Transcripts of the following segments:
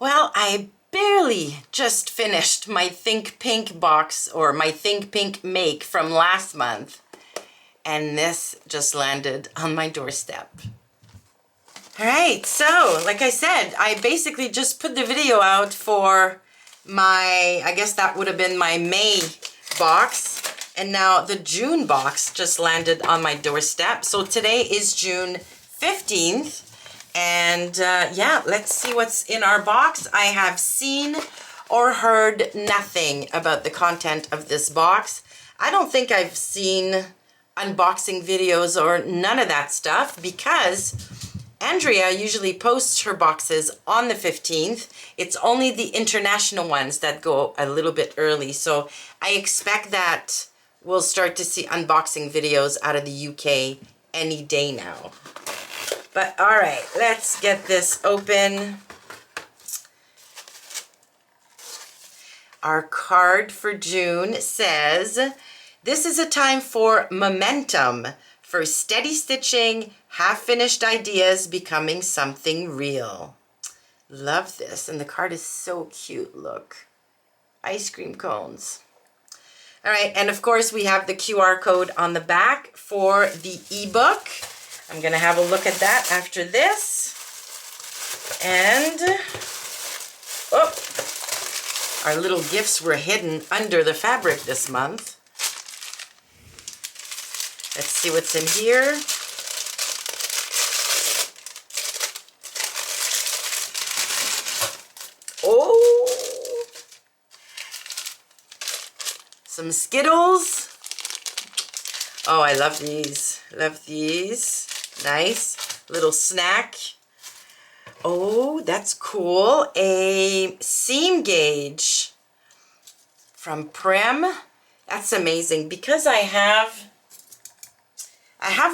Well, I barely just finished my Think Pink box, or my Think Pink make from last month, and this just landed on my doorstep. All right, so like I said, I basically just put the video out for my, I guess that would have been my May box, and now the June box just landed on my doorstep. So today is June 15th. And yeah, let's see what's in our box. I have seen or heard nothing about the content of this box. I don't think I've seen unboxing videos or none of that stuff, because Andrea usually posts her boxes on the 15th. It's only the international ones that go a little bit early. So I expect that we'll start to see unboxing videos out of the UK any day now. But all right, let's get this open. Our card for June says, "This is a time for momentum, for steady stitching, half-finished ideas becoming something real." Love this, and the card is so cute, look. Ice cream cones. All right, and of course we have the QR code on the back for the ebook. I'm gonna have a look at that after this. And, oh, our little gifts were hidden under the fabric this month. Let's see what's in here. Oh, some Skittles. Oh, I love these. Love these. Nice little snack. Oh, that's cool. A seam gauge from Prim. That's amazing, because I have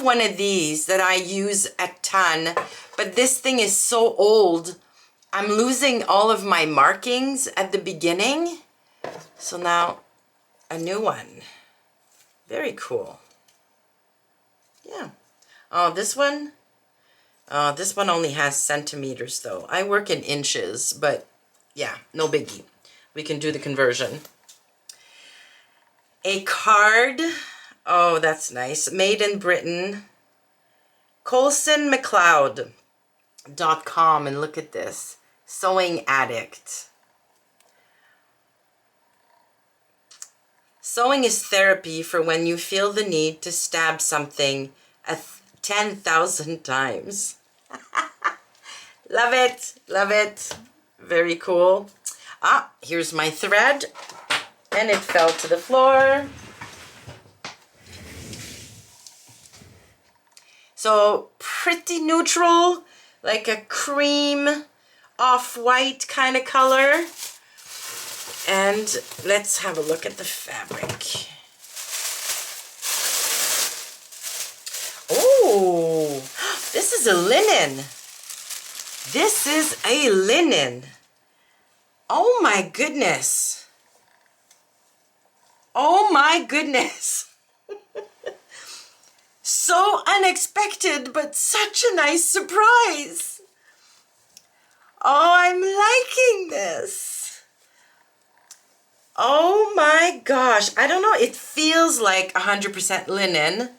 one of these that I use a ton, but this thing is so old. I'm losing all of my markings at the beginning. So now a new one. Very cool. Yeah. Oh, this one only has centimeters though. I work in inches, but yeah, no biggie. We can do the conversion. A card. Oh, that's nice. Made in Britain. ColsonMcLeod.com, and look at this. Sewing Addict. Sewing is therapy for when you feel the need to stab something 10,000 times. Love it, love it. Very cool. Ah, here's my thread, and it fell to the floor. So pretty neutral, like a cream off-white kind of color. And let's have a look at the fabric. Oh, this is a linen. This is a linen. Oh my goodness. Oh my goodness. So unexpected, but such a nice surprise. Oh, I'm liking this. Oh my gosh. I don't know. It feels like 100% linen.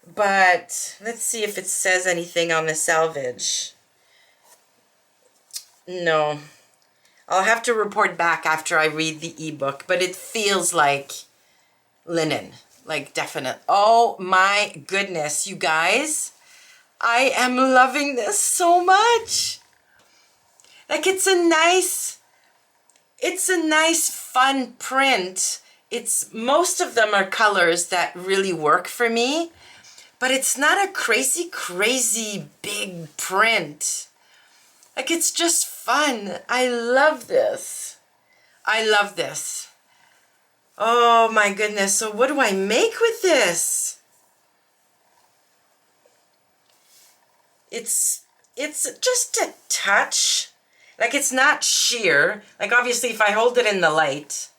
But let's see if it says anything on the selvage. No. I'll have to report back after I read the ebook, but it feels like linen. Like definite. Oh my goodness, you guys. I am loving this so much. Like it's a nice fun print. Most of them are colors that really work for me. But it's not a crazy, crazy big print. Like, it's just fun. I love this. I love this. Oh my goodness. So what do I make with this? It's just a touch. Like, it's not sheer. Like, obviously, if I hold it in the light,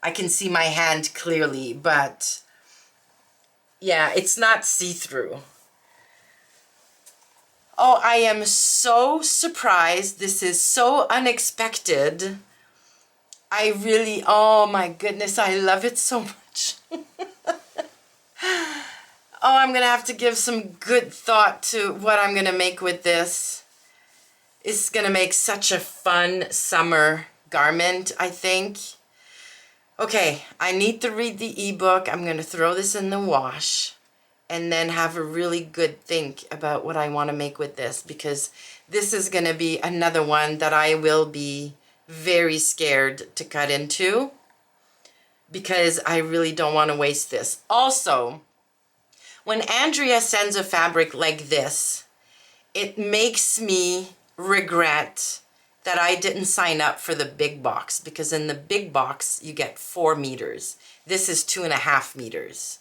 I can see my hand clearly, but yeah, it's not see-through. Oh, I am so surprised. This is so unexpected. I really, oh my goodness, I love it so much. Oh, I'm gonna have to give some good thought to what I'm gonna make with this. It's gonna make such a fun summer garment, I think. Okay, I need to read the ebook. I'm gonna throw this in the wash and then have a really good think about what I want to make with this, because this is gonna be another one that I will be very scared to cut into, because I really don't want to waste this. Also, when Andrea sends a fabric like this, it makes me regret that I didn't sign up for the big box, because in the big box you get 4 meters. This is 2.5 meters.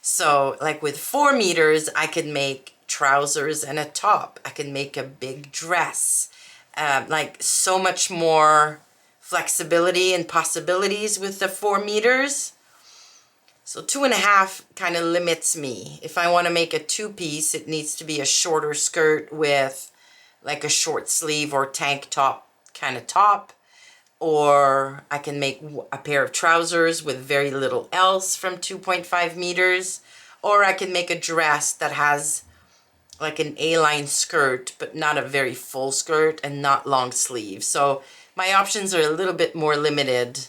So like with 4 meters, I could make trousers and a top. I could make a big dress. Like so much more flexibility and possibilities with the 4 meters. So 2.5 kind of limits me. If I want to make a 2-piece, it needs to be a shorter skirt with like a short sleeve or tank top kind of top. Or I can make a pair of trousers with very little else from 2.5 meters. Or I can make a dress that has like an A-line skirt, but not a very full skirt and not long sleeve. So my options are a little bit more limited.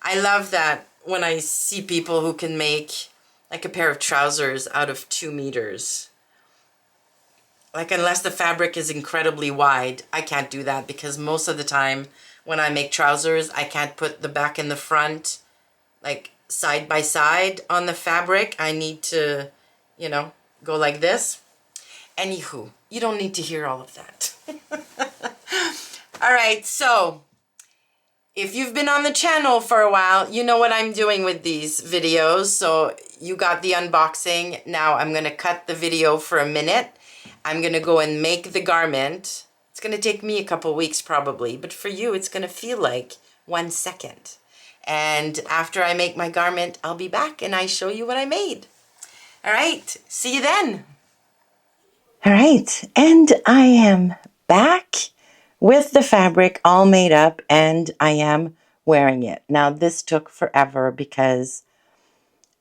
I love that when I see people who can make like a pair of trousers out of 2 meters. Like, unless the fabric is incredibly wide, I can't do that, because most of the time when I make trousers, I can't put the back and the front like side by side on the fabric. I need to, you know, go like this. Anywho, you don't need to hear all of that. All right, so if you've been on the channel for a while, you know what I'm doing with these videos. So you got the unboxing. Now I'm going to cut the video for a minute. I'm going to go and make the garment. It's going to take me a couple weeks probably, but for you, it's going to feel like 1 second. And after I make my garment, I'll be back and I show you what I made. All right, see you then. All right, and I am back with the fabric all made up, and I am wearing it. Now, this took forever because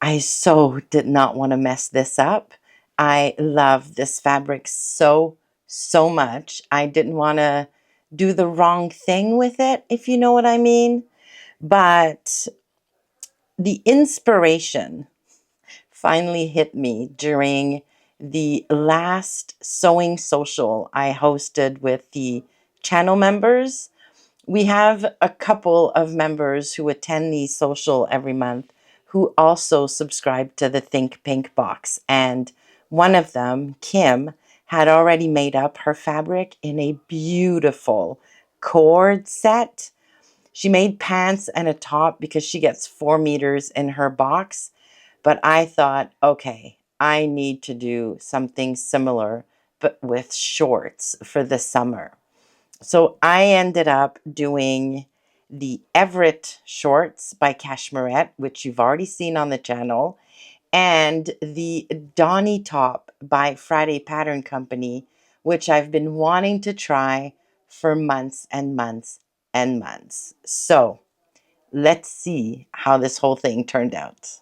I so did not want to mess this up. I love this fabric so, so much. I didn't want to do the wrong thing with it, if you know what I mean. But the inspiration finally hit me during the last sewing social I hosted with the channel members. We have a couple of members who attend the social every month who also subscribe to the Think Pink box. And one of them, Kim, had already made up her fabric in a beautiful coord set. She made pants and a top because she gets 4 meters in her box. But I thought, okay, I need to do something similar, but with shorts for the summer. So I ended up doing the Everett shorts by Cashmerette, which you've already seen on the channel, and the Donny top by Friday Pattern Company, which I've been wanting to try for months and months and months. So let's see how this whole thing turned out.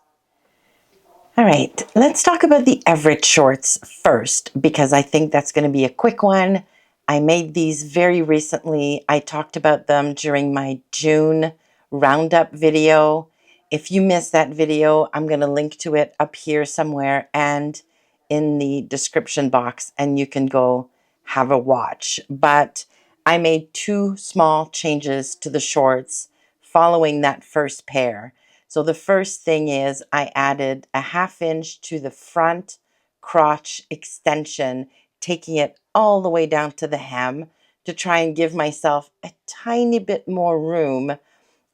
All right, let's talk about the Everett shorts first, because I think that's going to be a quick one. I made these very recently. I talked about them during my June roundup video. If you missed that video, I'm going to link to it up here somewhere and in the description box, and you can go have a watch. But I made 2 small changes to the shorts following that first pair. So the first thing is I added a 1/2 inch to the front crotch extension, taking it all the way down to the hem to try and give myself a tiny bit more room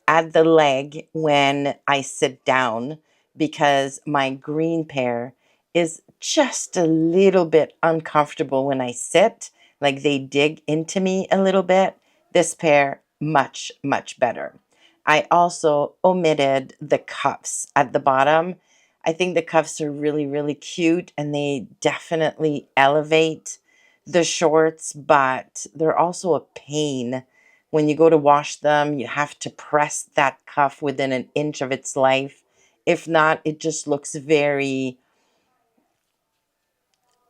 at the leg when I sit down, because my green pair is just a little bit uncomfortable when I sit, like they dig into me a little bit. This pair, much, much better. I also omitted the cuffs at the bottom. I think the cuffs are really, really cute, and they definitely elevate the shorts, but they're also a pain. When you go to wash them, you have to press that cuff within an inch of its life. If not, it just looks very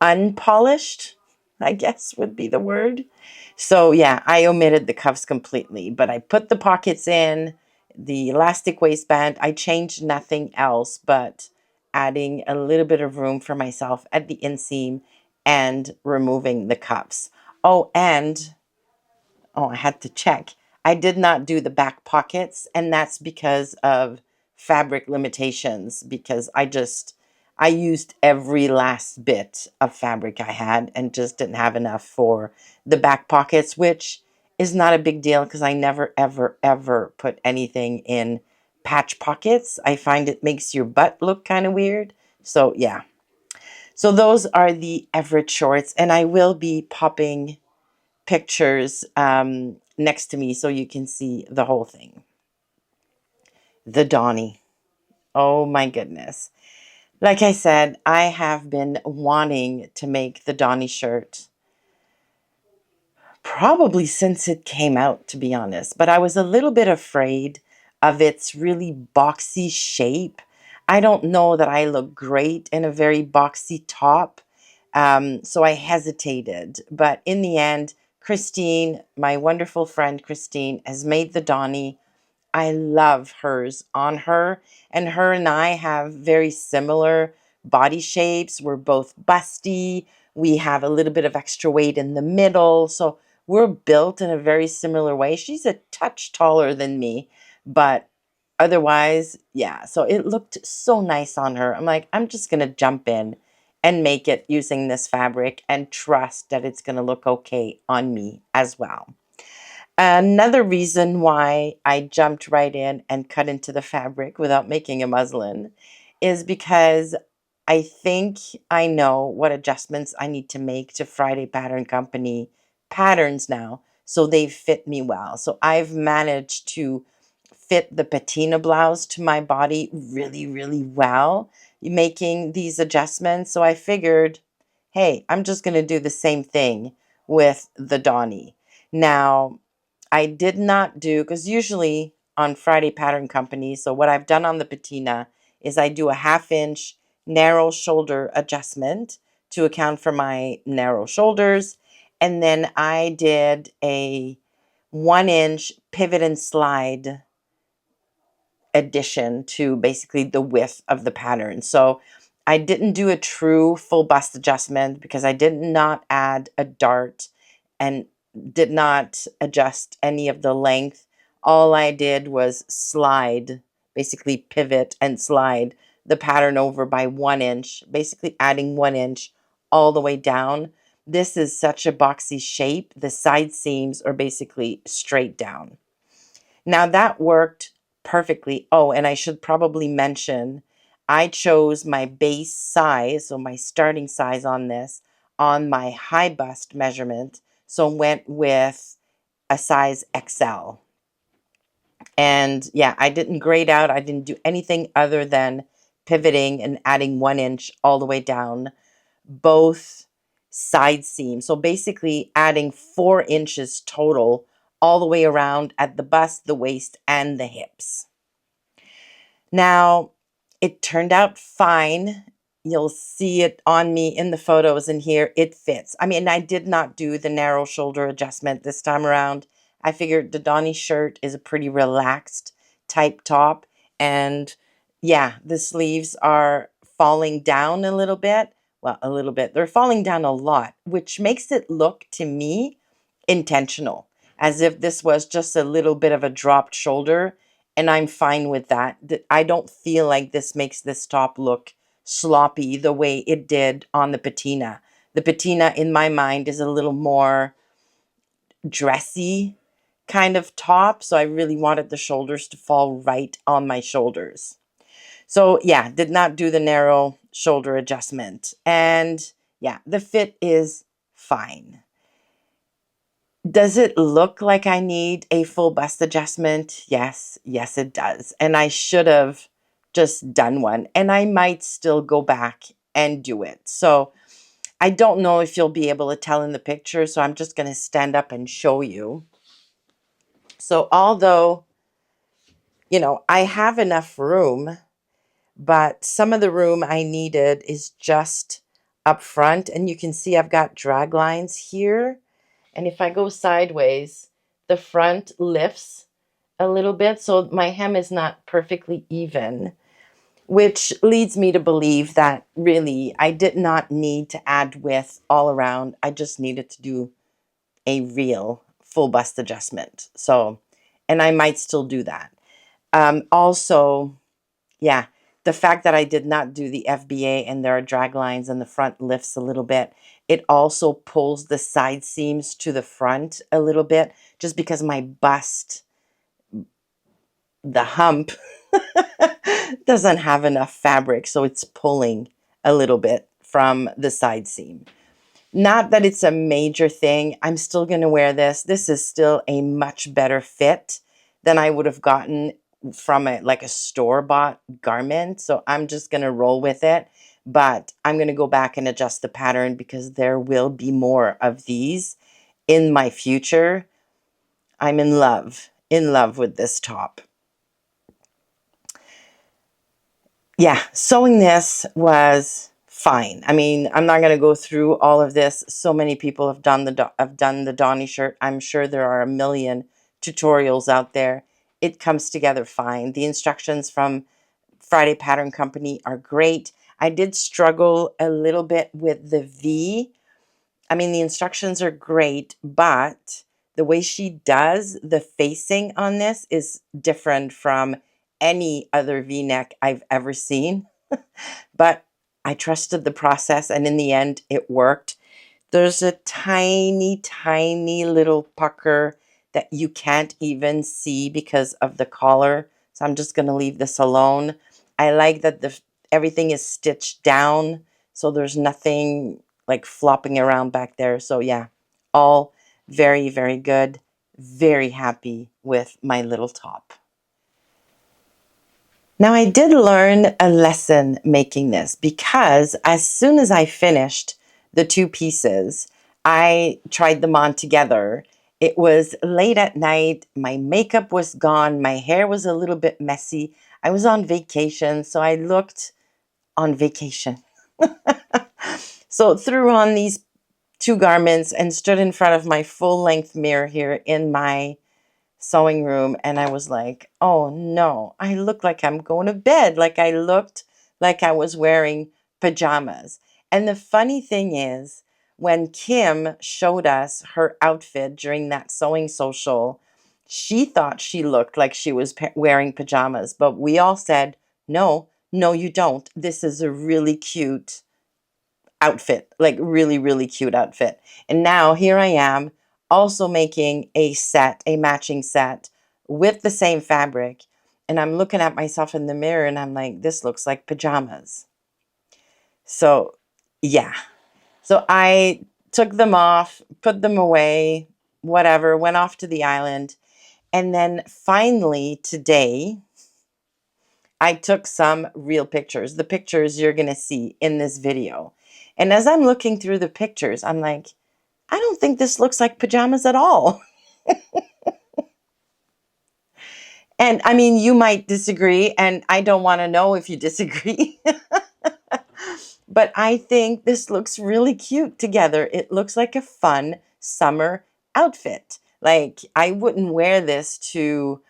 unpolished, I guess would be the word. So yeah, I omitted the cuffs completely, but I put the pockets in, the elastic waistband. I changed nothing else but adding a little bit of room for myself at the inseam and removing the cuffs. Oh, I had to check. I did not do the back pockets, and that's because of fabric limitations, because I used every last bit of fabric I had and just didn't have enough for the back pockets, which is not a big deal because I never, ever, ever put anything in patch pockets. I find it makes your butt look kind of weird. So, yeah. So, those are the Everett shorts, and I will be popping pictures next to me so you can see the whole thing. The Donnie. Oh my goodness. Like I said, I have been wanting to make the Donny shirt probably since it came out, to be honest. But I was a little bit afraid of its really boxy shape. I don't know that I look great in a very boxy top. So I hesitated. But in the end, Christine, my wonderful friend Christine, has made the Donny. I love hers on her. And her and I have very similar body shapes. We're both busty. We have a little bit of extra weight in the middle. So we're built in a very similar way. She's a touch taller than me, but otherwise, yeah. So it looked so nice on her. I'm like, I'm just going to jump in and make it using this fabric and trust that it's going to look okay on me as well. Another reason why I jumped right in and cut into the fabric without making a muslin is because I think I know what adjustments I need to make to Friday Pattern Company patterns now so they fit me well. So I've managed to fit the patina blouse to my body really, really well, making these adjustments. So I figured, hey, I'm just going to do the same thing with the Donny. Now, I did not do, because usually on Friday Pattern Company, so what I've done on the patina is I do a 1/2 inch narrow shoulder adjustment to account for my narrow shoulders. And then I did a 1 inch pivot and slide addition to basically the width of the pattern. So I didn't do a true full bust adjustment because I did not add a dart and did not adjust any of the length. All I did was slide, basically pivot and slide the pattern over by 1 inch, basically adding 1 inch all the way down. This is such a boxy shape. The side seams are basically straight down. Now that worked perfectly. Oh, and I should probably mention, I chose my base size, so my starting size on this, on my high bust measurement. So went with a size XL. And yeah, I didn't grade out. I didn't do anything other than pivoting and adding 1 inch all the way down both side seams. So basically adding 4 inches total all the way around at the bust, the waist, and the hips. Now, it turned out fine. You'll see it on me in the photos, and here it fits. I mean, I did not do the narrow shoulder adjustment this time around. I figured the Donny shirt is a pretty relaxed type top, and yeah, the sleeves are falling down a little bit. Well, a little bit. They're falling down a lot, which makes it look to me intentional, as if this was just a little bit of a dropped shoulder, and I'm fine with that. I don't feel like this makes this top look sloppy the way it did on the patina. The patina, in my mind, is a little more dressy kind of top, so I really wanted the shoulders to fall right on my shoulders. So yeah, did not do the narrow shoulder adjustment. And yeah, the fit is fine. Does it look like I need a full bust adjustment? Yes, yes, it does. And I should have just done one. And I might still go back and do it. So I don't know if you'll be able to tell in the picture, so I'm just going to stand up and show you. So although, you know, I have enough room, but some of the room I needed is just up front. And you can see I've got drag lines here. And if I go sideways, the front lifts a little bit. So my hem is not perfectly even, which leads me to believe that really I did not need to add width all around. I just needed to do a real full bust adjustment. So, and I might still do that. Also, yeah, the fact that I did not do the FBA and there are drag lines and the front lifts a little bit, it also pulls the side seams to the front a little bit just because my bust, the hump, doesn't have enough fabric. So it's pulling a little bit from the side seam. Not that it's a major thing. I'm still going to wear this. This is still a much better fit than I would have gotten from like a store-bought garment. So I'm just going to roll with it. But I'm going to go back and adjust the pattern because there will be more of these in my future. I'm in love with this top. Yeah, sewing this was fine. I mean, I'm not going to go through all of this. So many people have done the Donny shirt. I'm sure there are a million tutorials out there. It comes together fine. The instructions from Friday Pattern Company are great. I did struggle a little bit with the V. I mean, the instructions are great, but the way she does the facing on this is different from any other V-neck I've ever seen. But I trusted the process, and in the end, it worked. There's a tiny, tiny little pucker that you can't even see because of the collar. So I'm just going to leave this alone. I like that everything is stitched down, so there's nothing like flopping around back there. So yeah, all very, very good. Very happy with my little top. Now, I did learn a lesson making this because as soon as I finished the two pieces, I tried them on together. It was late at night. My makeup was gone. My hair was a little bit messy. I was on vacation, so I looked on vacation. So threw on these two garments and stood in front of my full-length mirror here in my sewing room, and I was like, oh no, I look like I'm going to bed. Like I looked like I was wearing pajamas. And the funny thing is, when Kim showed us her outfit during that sewing social, she thought she looked like she was wearing pajamas, but we all said, no, no, you don't. This is a really cute outfit, like really, really cute outfit. And now here I am also making a matching set with the same fabric. And I'm looking at myself in the mirror and I'm like, this looks like pajamas. So yeah. So I took them off, put them away, whatever, went off to the island. And then finally today, I took some real pictures, the pictures you're going to see in this video. And as I'm looking through the pictures, I'm like, I don't think this looks like pajamas at all. And I mean, you might disagree, and I don't want to know if you disagree. But I think this looks really cute together. It looks like a fun summer outfit. Like, I wouldn't wear this to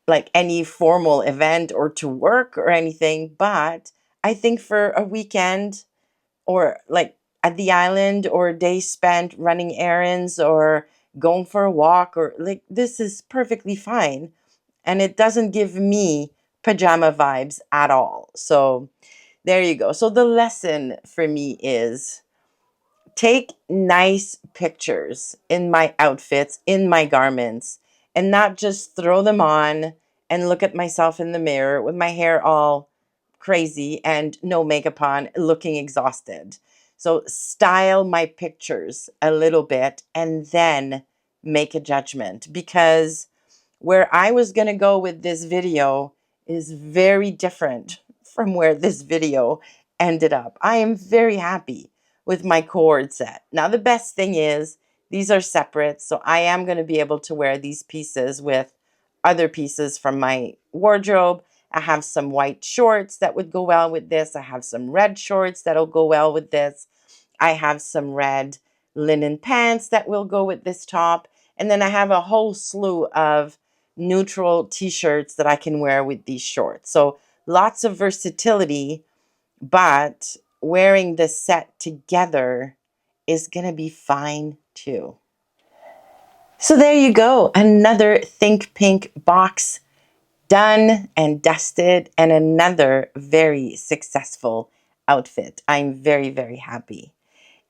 like any formal event or to work or anything, but I think for a weekend or like at the island or a day spent running errands or going for a walk, or like, this is perfectly fine. And it doesn't give me pajama vibes at all. So there you go. So the lesson for me is take nice pictures in my outfits, in my garments, and not just throw them on and look at myself in the mirror with my hair all crazy and no makeup on, looking exhausted. So style my pictures a little bit and then make a judgment, because where I was going to go with this video is very different from where this video ended up. I am very happy with my coord set. Now, the best thing is these are separate, so I am going to be able to wear these pieces with other pieces from my wardrobe. I have some white shorts that would go well with this. I have some red shorts that'll go well with this. I have some red linen pants that will go with this top. And then I have a whole slew of neutral t-shirts that I can wear with these shorts. So lots of versatility, but wearing this set together is going to be fine too. So there you go. Another Think Pink box done and dusted, and another very successful outfit. I'm very, very happy.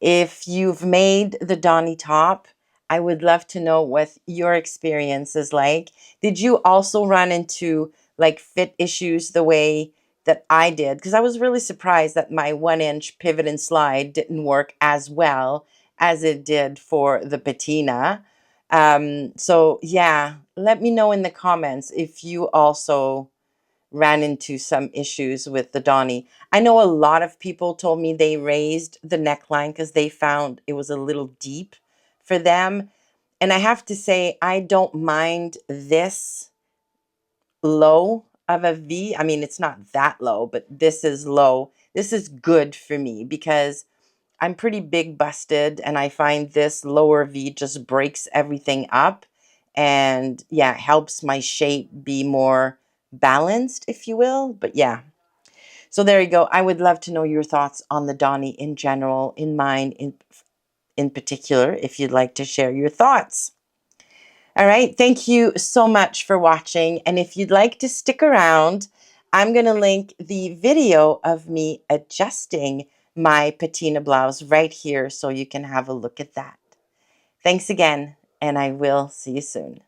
If you've made the Donny top, I would love to know what your experience is like. Did you also run into like fit issues the way that I did? Because I was really surprised that my 1-inch pivot and slide didn't work as well as it did for the patina. So yeah, let me know in the comments if you also ran into some issues with the Donny. I know a lot of people told me they raised the neckline because they found it was a little deep for them. And I have to say, I don't mind this low of a V. I mean, it's not that low, but this is low. This is good for me because I'm pretty big busted, and I find this lower V just breaks everything up and yeah, helps my shape be more balanced, if you will. But yeah, so there you go. I would love to know your thoughts on the Donny in general, in mine in particular, if you'd like to share your thoughts. All right, thank you so much for watching. And if you'd like to stick around, I'm going to link the video of me adjusting my patina blouse right here so you can have a look at that. Thanks again, and I will see you soon.